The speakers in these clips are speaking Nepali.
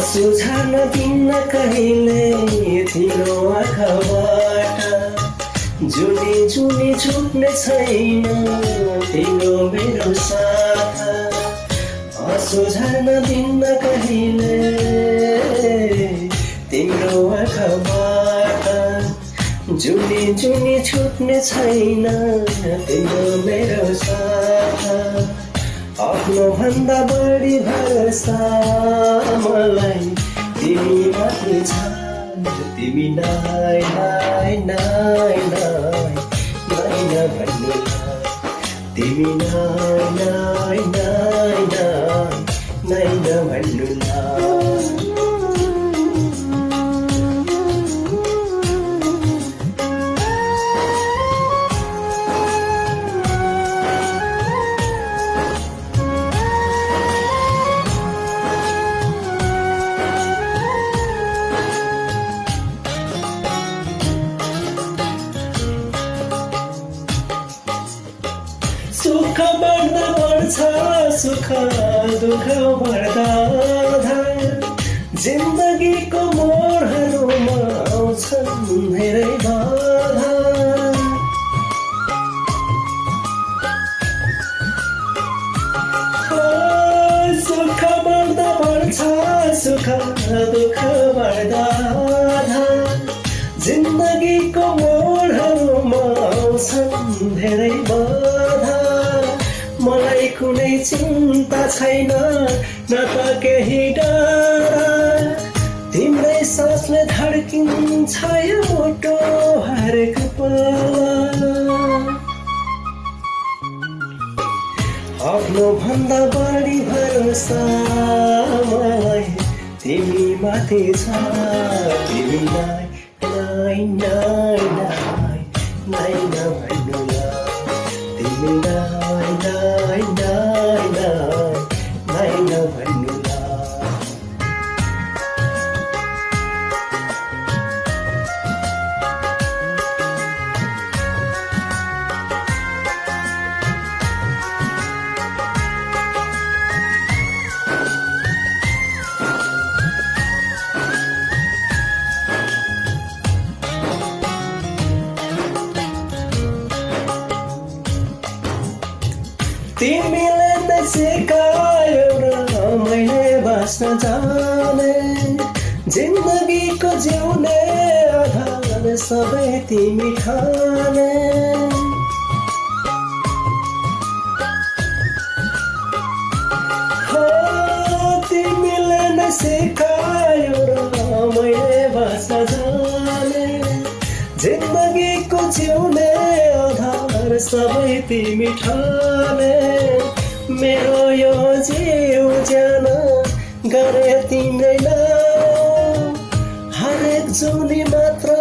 सुझान दिन कहिले तिम्रो आँखाबाट जुनी जुनी छुट्ने छैन तिम्रो मेरो साथ सुझान दिन कहिले तिम्रो आँखाबाट जुनी जुनी छुट्ने छैन तिम्रो मेरो साथ आफ्नो भन्दा बढी भरोसा मलाई तिमी माथि छ तिमी नाइ नाइ नाइ नाइ नाइ नभन्नु तिमी नाइ नाइ नाइ नाइ नाइ नभन्नु सुख बढ्दा बढ्छ सुख दुःख बढ्दा जिन्दगीको मोडहरूमा आउँछन् धेरै बाधा सुख बढ्दा बढ्छ सुख दुःख बढ्दा जिन्दगीको मोडहरूमा आउँछन् धेरै बाधा मलाई कुनै चिन्ता छैन न त केही डर तिम्रै सासले धड्किन्छ यो मुटु हरेक पल आफ्नो भन्दा बढी भरोसा मलाई तिमी माथि छ तिमी नाइ नाइ नाइ नाइ नाइ नभन्नु तिमी नाइ नाइ नाइ नाइ नाइ नभन्नु तिमीले त सिकायो र मैले बाँच्न जाने जिन्दगीको जिउने आधार सबै तिमी ठाने तिमीले न सिकायो र मैले बाँच्न जाने जिन्दगीको जिउने आधार सबै तिमी ठाने मेरो यो जीव ज्यान गरे तिम्रै नाम हरेक जुनी मात्र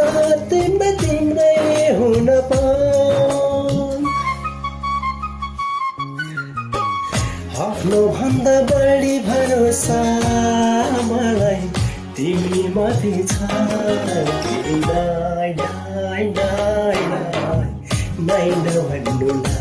तिम्रै तिम्रै हुन पाऊँ आफ्नो भन्दा बढी भरोसा मलाई तिमी माथि छ तिमी नाइ नाइ नाइ नाइ नाइ नभन्नु